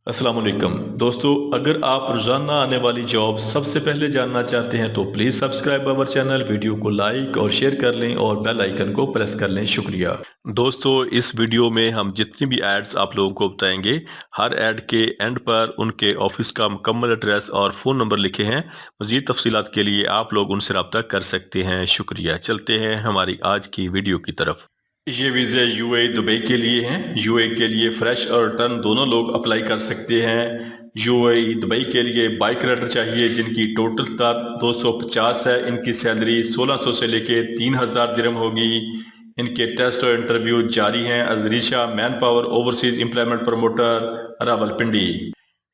अस्सलाम वालेकुम दोस्तों, अगर आप रोजाना आने वाली जॉब सबसे पहले जानना चाहते हैं तो please subscribe our channel, video को लाइक और शेयर कर लें और बेल आइकन को प्रेस कर लें। शुक्रिया दोस्तों। इस वीडियो में हम जितनी भी एड्स आप लोगों को बताएंगे, हर एड के एंड पर उनके ऑफिस का मुकम्मल एड्रेस और फ़ोन नंबर लिखे हैं। मज़ीद तफसीलात के लिए आप लोग उनसे रब्ता कर सकते हैं। शुक्रिया। चलते हैं हमारी आज की वीडियो की तरफ। ये वीज़े यूएई दुबई के लिए हैं। यूएई के लिए फ्रेश और रिटर्न दोनों लोग अप्लाई कर सकते हैं। यूएई दुबई के लिए बाइक राइडर चाहिए जिनकी टोटल तादाद 250 है। इनकी सैलरी 1600 से लेके 3000 दिरहम होगी। इनके टेस्ट और इंटरव्यू जारी हैं। अजरीशा man power overseas employment promoter Rawalpindi.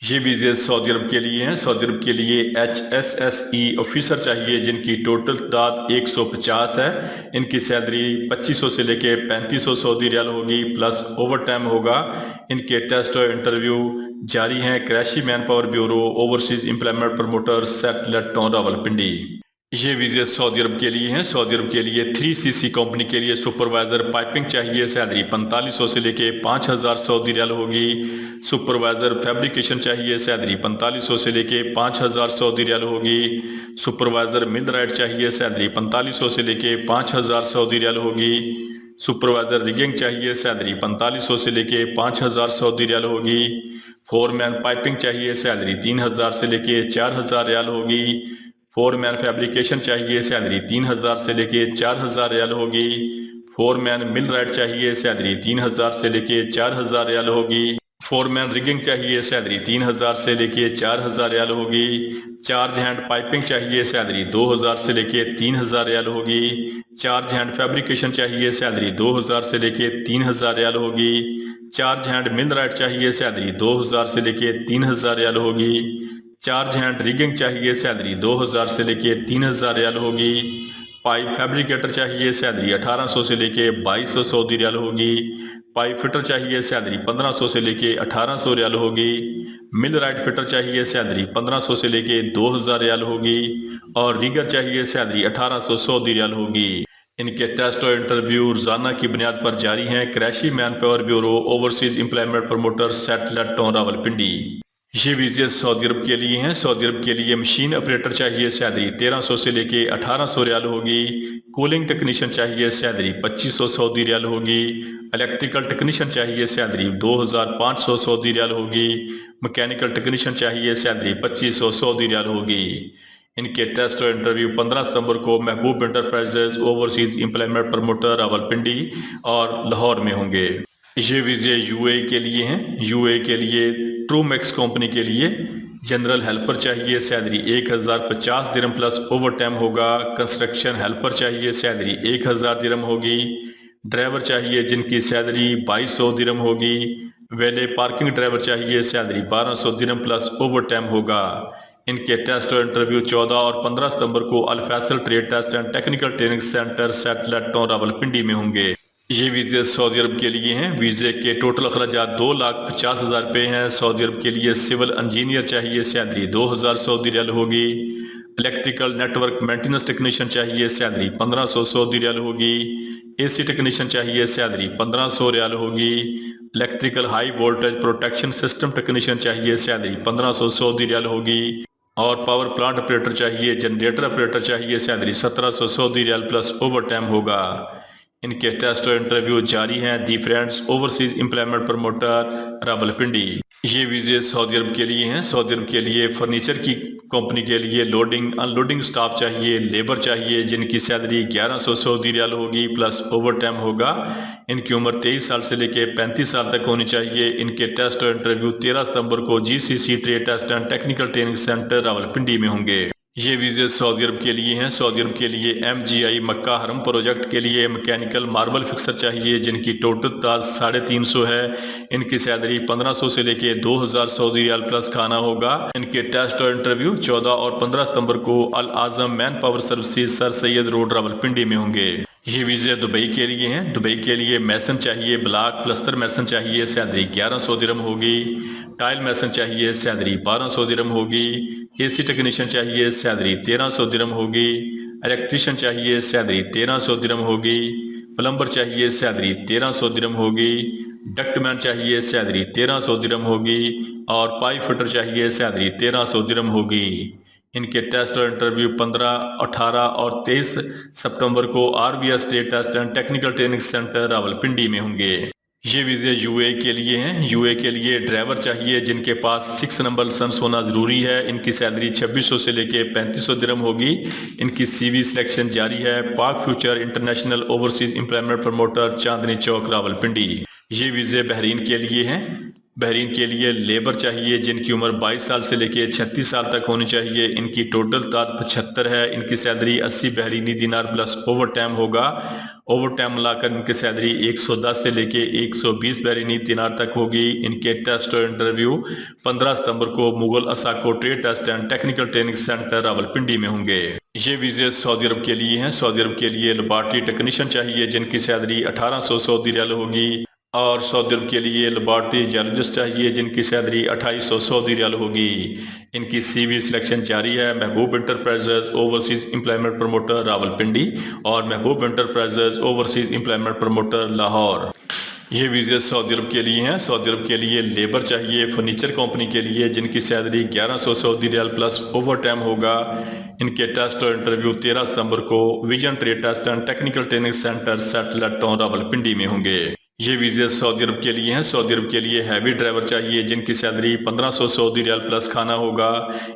ये वीज़े सऊदी अरब के लिए हैं। सऊदी अरब के लिए HSSE ऑफिसर चाहिए जिनकी टोटल तादाद 150 है। इनकी सैलरी 2500 से लेके 3500 सऊदी रियाल होगी, प्लस ओवर टाइम होगा। इनके टेस्ट और इंटरव्यू जारी हैं। Qureshi man power bureau overseas employment promoter satellite town Rawalpindi. ये वीज़े सऊदी अरब के लिए हैं। सऊदी अरब के लिए 3CC कंपनी के लिए सुपरवाइजर पाइपिंग चाहिए। सैलरी 4500 से लेके 5000 सऊदी रियाल होगी। सुपरवाइजर फैब्रिकेशन चाहिए। सैलरी 4500 से लेके 5000 सऊदी रियाल होगी। सुपरवाइजर मिल राइट चाहिए। सैलरी 4500 से लेके 5000 सऊदी रियाल होगी। सुपरवाइजर रिगिंग चाहिए। सैलरी 4500 से लेके 5000 सऊदी रियाल होगी। फोरमैन पाइपिंग चाहिए। सैलरी 3000 से लेके 4000 रियाल होगी। फोरमैन फैब्रिकेशन चाहिए। सैलरी 3000 से लेके 4000 रियाल होगी। फोरमैन मिल राइट चाहिए। सैलरी 3000 से लेके 4000 रियाल होगी। फोरमैन रिगिंग चाहिए। सैलरी 3000 से लेके 4000 रियाल होगी। चार्ज हैंड पाइपिंग चाहिए। सैलरी 2000 से लेके 3000 रियाल होगी। चार्ज हैंड फैब्रिकेशन चाहिए। सैलरी 2000 से लेके 3000 रियाल होगी। चार्ज हैंड मिल राइट चाहिए। सैलरी 2000 से लेके 3000 रियाल होगी। चार्ज हैंड रिगिंग चाहिए। सैलरी 2000 से लेके 3000 रियाल होगी। पाइप फैब्रिकेटर चाहिए। सैलरी 1800 से लेके 2200 सऊदी रियाल होगी। पाइप फिटर चाहिए। सैलरी 1500 से लेके 1800 रियाल होगी। मिल राइट फिटर चाहिए। सैलरी 1500 से लेके 2000 रियाल होगी। और रीगर चाहिए। सैलरी 1800 सऊदी रियाल होगी। इनके टेस्ट और इंटरव्यू रोजाना की बुनियाद पर जारी हैं। Qureshi man power bureau overseas employment promoter satellite town Rawalpindi. ये वीज़े सऊदी अरब के लिए हैं। सऊदी अरब के लिए मशीन ऑपरेटर चाहिए। सैलरी 1300 से लेके 1800 रियाल होगी। कूलिंग टेक्नीशियन चाहिए। सैलरी 2500 सऊदी रियाल होगी। इलेक्ट्रिकल टेक्नीशियन चाहिए। सैलरी 2500 सऊदी रियाल होगी। मैकेनिकल टेक्नीशियन चाहिए। सैलरी 2500 सऊदी रियाल होगी। इनके टेस्ट और इंटरव्यू 15 सितंबर को महबूब enterprises overseas employment promoter Rawalpindi और लाहौर में होंगे। ये वीज़े यूएई के लिए हैं। यूएई के लिए ट्रूमैक्स कंपनी के लिए जनरल हेल्पर चाहिए। सैलरी 1050 दिरहम प्लस ओवर टाइम होगा। कंस्ट्रक्शन हेल्पर चाहिए। सैलरी 1000 दिरहम होगी। ड्राइवर चाहिए जिनकी सैलरी 2200 दिरहम होगी। वेले पार्किंग ड्राइवर चाहिए। सैलरी 1200 दिरहम प्लस ओवर टाइम होगा। इनके टेस्ट और इंटरव्यू 14 और 15 सितंबर को Al Faisal trade test and technical training centre satellite town Rawalpindi में होंगे। ये वीज़े सऊदी अरब के लिए हैं। वीज़े के टोटल अखराजात 2,50,000 रुपये हैं। सऊदी अरब के लिए सिविल इंजीनियर चाहिए। सैलरी 2000 सऊदी रियाल होगी। इलेक्ट्रिकल नेटवर्क मेंटेनेंस टेक्नीशियन चाहिए। सैलरी 1500 सऊदी रियाल होगी। एसी टेक्नीशियन चाहिए। सैलरी 1500 रियाल होगी। Electrical high voltage protection system technician चाहिए। सैलरी 1500 सऊदी रियाल होगी। और पावर प्लांट ऑपरेटर चाहिए। जनरेटर ऑपरेटर चाहिए। Salary 1700 Saudi riyal plus over time होगा। इनके टेस्ट और इंटरव्यू जारी हैं। The friends overseas employment promoter Rawalpindi. ये वीज़े सऊदी अरब के लिए हैं। सऊदी अरब के लिए फर्नीचर की कंपनी के लिए लोडिंग अनलोडिंग स्टाफ चाहिए। लेबर चाहिए जिनकी सैलरी 1100 सऊदी रियाल होगी, प्लस ओवर टाइम होगा। इनकी उम्र 23 साल से लेके 35 साल तक होनी चाहिए। इनके टेस्ट और इंटरव्यू 13 सितंबर को GCC trade test and technical training centre Rawalpindi में होंगे। ये वीज़े सऊदी अरब के लिए हैं। सऊदी अरब के लिए MGI मक्का हरम प्रोजेक्ट के लिए मैकेनिकल मार्बल फिक्सर चाहिए जिनकी टोटल तादाद 350 है। इनकी सैलरी 1500 से लेके 2000 सऊदी रियाल प्लस खाना होगा। इनके टेस्ट और इंटरव्यू 14 और 15 सितंबर को Al Azam man power services sir Syed road Rawalpindi में होंगे। ये वीज़े दुबई के लिए हैं। दुबई के लिए मैसन चाहिए। ब्लॉक प्लस्तर मैसन चाहिए। सैलरी 1100 दिरहम होगी। टाइल मैसन चाहिए। सैलरी 1200 दिरहम होगी। एसी टेक्नीशियन चाहिए। सैलरी 1300 दिरहम होगी। इलेक्ट्रीशियन चाहिए। सैलरी 1300 दिरहम होगी। प्लम्बर चाहिए। सैलरी 1300 दिरहम होगी। डक्टमैन चाहिए। सैलरी 1300 दिरहम होगी। اور पाइप फिटर चाहिए, सैलरी 1300 दिरहम होगी। इनके टेस्ट और इंटरव्यू 15, 18 और 23 सितंबर को RBS state test and technical training centre Rawalpindi में होंगे। ये वीज़े यूए के लिए हैं। यूए के लिए ड्राइवर चाहिए जिनके पास 6 नंबर लाइसेंस होना ज़रूरी है। इनकी सैलरी 2600 से लेके 3500 दिरहम होगी। इनकी सीवी सिलेक्शन जारी है। Pak future international overseas employment promoter, Chandni Chowk, Rawalpindi. ये वीज़े बहरीन के लिए हैं। बहरीन के लिए लेबर चाहिए जिनकी उम्र 22 साल से लेके 36 साल तक होनी चाहिए। इनकी टोटल तादाद 75 है। इनकी सैलरी 80 बहरीनी दिनार प्लस ओवर टाइम होगा। ओवर टाइम मिलाकर इनकी सैलरी 110 से लेके 120 बहरीनी दिनार तक होगी। इनके टेस्ट और इंटरव्यू 15 सितंबर को मुगल असाको trade test and technical training centre Rawalpindi में होंगे। ये वीज़े सऊदी अरब के लिए हैं। सऊदी अरब के लिए लेबॉर्टरी टेक्नीशियन चाहिए जिनकी सैलरी 1800 सऊदी रियाल होगी। और सऊदी अरब के लिए लेबॉर्टरी जियोलॉजिस्ट चाहिए जिनकी सैलरी 2800 सऊदी रियाल होगी। इनकी सीवी सिलेक्शन जारी है। महबूब enterprises overseas employment promoter Rawalpindi और महबूब enterprises overseas employment promoter Lahore. ये वीज़े सऊदी अरब के लिए हैं। सऊदी अरब के लिए लेबर चाहिए फर्नीचर कंपनी के लिए जिनकी salary 1100 Saudi riyal plus over time होगा। इनके टेस्ट और इंटरव्यू 13 सितंबर को vision trade test and technical training centre satellite town Rawalpindi में होंगे। ये वीज़े सऊदी अरब के लिए हैं। सऊदी अरब के लिए हैवी ड्राइवर चाहिए जिनकी सैलरी 1500 सऊदी रियाल प्लस खाना होगा।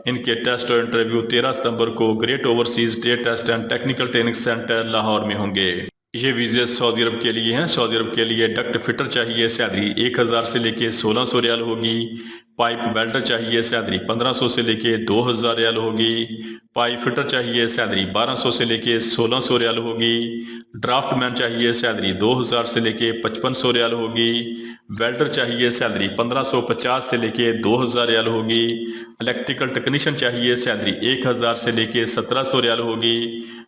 इनके टेस्ट और इंटरव्यू 13 सितंबर को great overseas trade test and technical training centre Lahore में होंगे। ये वीज़े सऊदी अरब के लिए हैं। सऊदी अरब के लिए डक्ट फिटर चाहिए, सैलरी 1000 से लेके 1600 रियाल होगी। पाइप वेल्डर चाहिए, सैलरी 1500 से लेके 2000 रियाल होगी। पाइप फिटर चाहिए, सैलरी 1200 से लेके 1600 रियाल होगी। ड्राफ्टमैन चाहिए, सैलरी 2000 से लेके 5500 रियाल होगी। वेल्डर चाहिए, सैलरी 1550 से लेके 2000 रियाल होगी। इलेक्ट्रिकल टेक्नीशियन चाहिए, सैलरी 1000 से लेके 1700 रियाल होगी।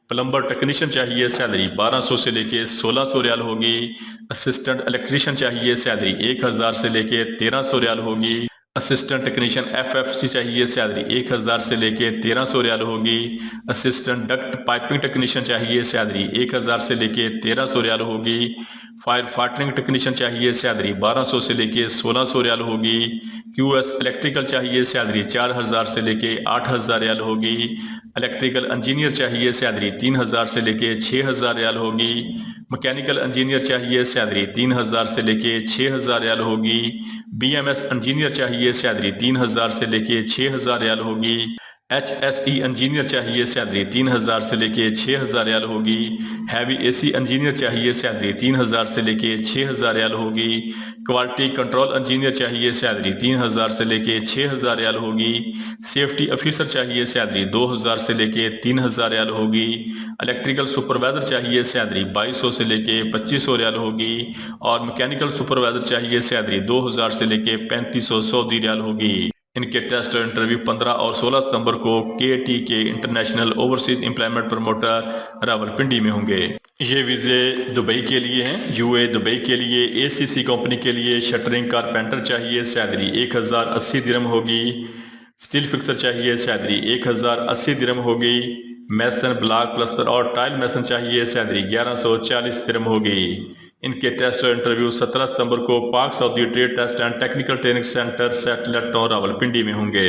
प्लम्बर टेक्नीशियन चाहिए, सैलरी 1200 से लेके 1600 रियाल होगी। असिस्टेंट इलेक्ट्रीशियन चाहिए, सैलरी 1000 से लेके 1300 रियाल होगी। असिस्टेंट टेक्नीशियन एफएफसी चाहिए, सैलरी 1000 से लेके 1300 रियाल होगी। असिस्टेंट डक्ट पाइपिंग टेक्नीशियन चाहिए, सैलरी 1000 से लेके 1300 रियाल होगी। फायर फाइटरिंग टेक्नीशियन चाहिए, सैलरी 1200 से लेके 1600 रियाल होगी। क्यूएस इलेक्ट्रिकल चाहिए, सैलरी 4000 से लेके 8000 रियाल होगी। इलेक्ट्रिकल इंजीनियर चाहिए, सैलरी 3000 से लेके 6000 रियाल होगी। मैकेनिकल इंजीनियर चाहिए, सैलरी 3000 से लेके 6000 रियाल होगी। बीएमएस इंजीनियर चाहिए, सैलरी 3000 से लेके 6000 रियाल होगी। एचएसई इंजीनियर चाहिए, सैलरी 3000 से लेके 6000 रियाल होगी। हैवी एसी इंजीनियर चाहिए, सैलरी 3000 से लेके 6000 रियाल होगी। क्वालिटी कंट्रोल इंजीनियर चाहिए, सैलरी 3000 से लेके 6000 रियाल होगी। सेफ्टी ऑफिसर चाहिए, सैलरी 2000 से लेके 3000 रियाल होगी। इलेक्ट्रिकल सुपरवाइजर चाहिए, सैलरी 2200 से लेके 2500 रियाल होगी। और मैकेनिकल सुपरवाइजर चाहिए, सैलरी 2000 से लेके 3500 सऊदी रियाल होगी। इनके टेस्ट और इंटरव्यू 15 और 16 सितंबर को के international overseas employment promoter Rawalpindi में होंगे। ये वीज़े दुबई के लिए हैं। यूए दुबई के लिए एसीसी कंपनी के लिए शटरिंग कारपेंटर चाहिए, सैलरी 1080 दिरहम होगी। स्टील फिक्सर चाहिए, सैलरी 1080 दिरहम होगी। मैसन ब्लॉक प्लस्तर और टाइल मैसन चाहिए, सैलरी 1140 दिरहम होगी। इनके टेस्ट और इंटरव्यू 17 सितंबर को Pak Saudi trade test and technical training centre satellite town Rawalpindi में होंगे।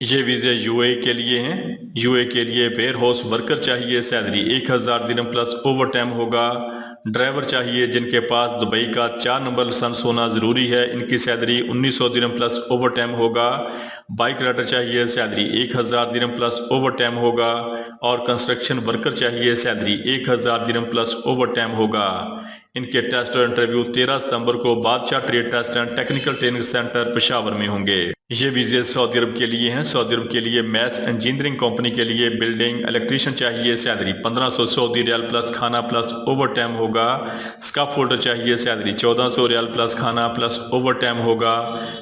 ये वीज़े यूए के लिए हैं। यूए के लिए वेयर हाउस वर्कर चाहिए, सैलरी 1000 दिरहम प्लस ओवर टाइम होगा। ड्राइवर चाहिए जिनके पास दुबई का 4 नंबर लाइसेंस होना ज़रूरी है। इनकी सैलरी 1900 दिरहम प्लस ओवर टाइम होगा। बाइक राइडर चाहिए, सैलरी 1000 दिरहम प्लस ओवर टाइम होगा। और कंस्ट्रक्शन वर्कर चाहिए, सैलरी 1000 दिरहम प्लस ओवर टाइम होगा। इनके टेस्ट और इंटरव्यू 13 सितंबर को बादशाह trade test and technical training centre Peshawar में होंगे। ये वीज़े सऊदी अरब के लिए हैं। सऊदी अरब के लिए मैस इंजीनियरिंग कंपनी के लिए बिल्डिंग इलेक्ट्रीशियन चाहिए, सैलरी 1500 सऊदी रियाल प्लस खाना प्लस ओवर टाइम होगा। स्काफ फोल्डर चाहिए, सैलरी 1400 रियाल प्लस खाना प्लस ओवर टाइम होगा।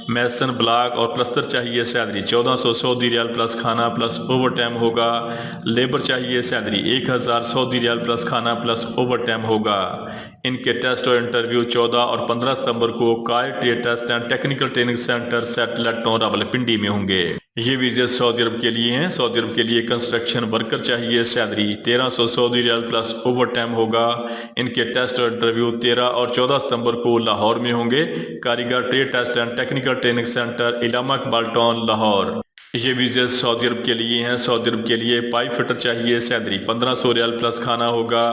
मैसन ब्लॉक और प्लस्तर चाहिए, सैलरी 1400 सऊदी रियाल प्लस खाना प्लस ओवर टाइम होगा। लेबर चाहिए, सैलरी 1000 सऊदी रियाल प्लस खाना प्लस ओवर टाइम होगा। इनके टेस्ट और इंटरव्यू 14 और 15 सितंबर को काय trade test and technical training centre satellite town Rawalpindi में होंगे। ये वीजे सऊदी अरब के लिए हैं। सऊदी अरब के लिए कंस्ट्रक्शन वर्कर चाहिए। Salary 1300 Saudi riyal plus over time होगा। इनके टेस्ट और इंटरव्यू 13 और 14 सितंबर को लाहौर में होंगे। Karigar trade test and technical training centre Allama Iqbal town Lahore. ये वीजे सऊदी अरब के लिए हैं। सऊदी अरब के लिए पाइप फिटर चाहिए। सैलरी 1500 रियाल प्लस खाना होगा।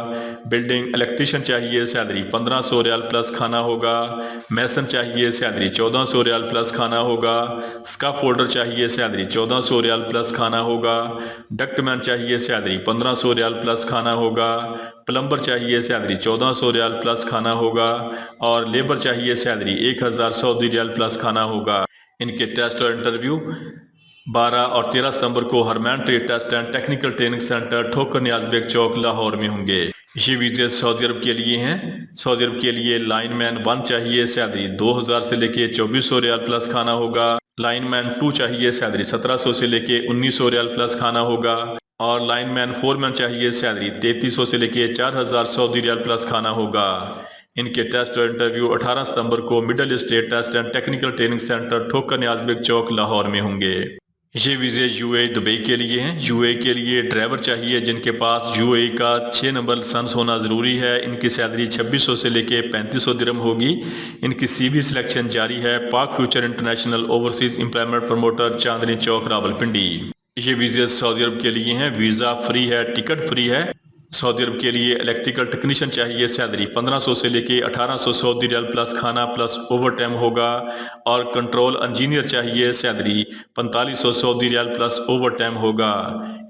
बिल्डिंग इलेक्ट्रीशियन चाहिए। सैलरी 1500 रियाल प्लस खाना होगा। मैसन चाहिए। सैलरी 1400 रियाल प्लस खाना होगा। स्काफ फोल्डर चाहिए। सैलरी 1400 रियाल प्लस खाना होगा। डक्टमैन चाहिए। सैलरी 1500 रियाल प्लस खाना होगा। प्लम्बर चाहिए। सैलरी 1400 रियाल प्लस खाना होगा। और लेबर चाहिए। सैलरी 1000 सऊदी रियाल प्लस खाना होगा। इनके टेस्ट और इंटरव्यू 12 और 13 सितंबर को हरमैन trade test and technical training centre Thokar Niaz bag चौक लाहौर में होंगे। ये वीजे सऊदी अरब के लिए हैं। सऊदी अरब के लिए लाइनमैन 1 चाहिए। सैलरी 2000 से लेके 2400 रियाल प्लस खाना होगा। लाइनमैन 2 चाहिए। सैलरी 1700 से लेके 1900 रियाल प्लस खाना होगा। और लाइनमैन 4 मैन चाहिए। सैलरी 3300 से लेके 4000 सऊदी रियाल प्लस खाना होगा। इनके टेस्ट और इंटरव्यू 18 सितंबर को Middle East trade test and technical training centre Thokar Niaz bag चौक लाहौर में होंगे। ये वीजे यूएई दुबई के लिए हैं। यूएई के लिए ड्राइवर चाहिए जिनके पास यूएई का 6 नंबर लाइसेंस होना जरूरी है। इनकी सैलरी 2600 से लेके 3500 दिरहम होगी। इनकी सीवी सिलेक्शन जारी है। Pak future international overseas employment promoter Chandni Chowk Rawalpindi. ये वीजे सऊदी अरब के लिए हैं। वीजा फ्री है, टिकट फ्री है। सऊदी अरब के लिए इलेक्ट्रिकल टेक्नीशियन चाहिए। सैलरी 1500 से लेके 1800 सऊदी रियाल प्लस खाना प्लस ओवर टाइम होगा। और कंट्रोल इंजीनियर चाहिए। Salary 4500 Saudi riyal plus over time होगा।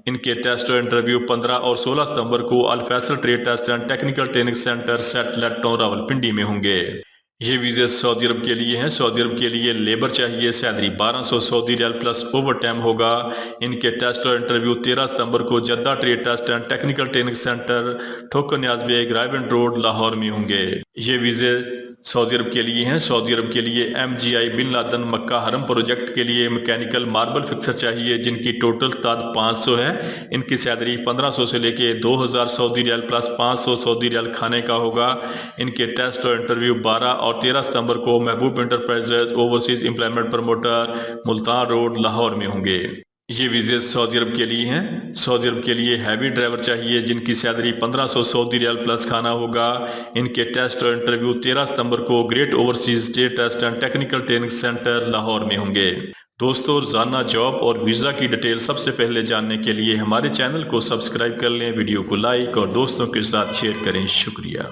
इनके टेस्ट और इंटरव्यू 15 और 16 सितंबर को Al Faisal trade test and technical training centre satellite town Rawalpindi में होंगे। ये वीजे सऊदी अरब के लिए हैं। सऊदी अरब के लिए लेबर चाहिए। Salary 1200 Saudi riyal plus over time होगा। इनके टेस्ट और इंटरव्यू 13 सितंबर को Jadda trade test and technical training centre Thokar Niaz Baig Raiwind road Lahore में होंगे। ये वीजे सऊदी अरब के लिए हैं। सऊदी अरब के लिए MGI बिन लादन मक्का हरम प्रोजेक्ट के लिए मैकेनिकल मार्बल फिक्सर चाहिए जिनकी टोटल तादाद 500 है। इनकी सैलरी 1500 से लेके 2000 सऊदी रियाल प्लस 500 सऊदी रियाल खाने का होगा। इनके टेस्ट और इंटरव्यू 12 और 13 सितंबर को महबूब enterprises overseas employment promoter Multan road Lahore में होंगे। ये वीजे सऊदी अरब के लिए हैं। सऊदी अरब के लिए हैवी ड्राइवर चाहिए जिनकी सैलरी 1500 सऊदी रियाल प्लस खाना होगा। इनके टेस्ट और इंटरव्यू 13 सितंबर को great overseas state test and technical training centre Lahore में होंगे। दोस्तों, रोजाना जॉब और वीजा की डिटेल सबसे पहले जानने के लिए हमारे चैनल को सब्सक्राइब कर लें, वीडियो को लाइक और दोस्तों के साथ शेयर करें। शुक्रिया।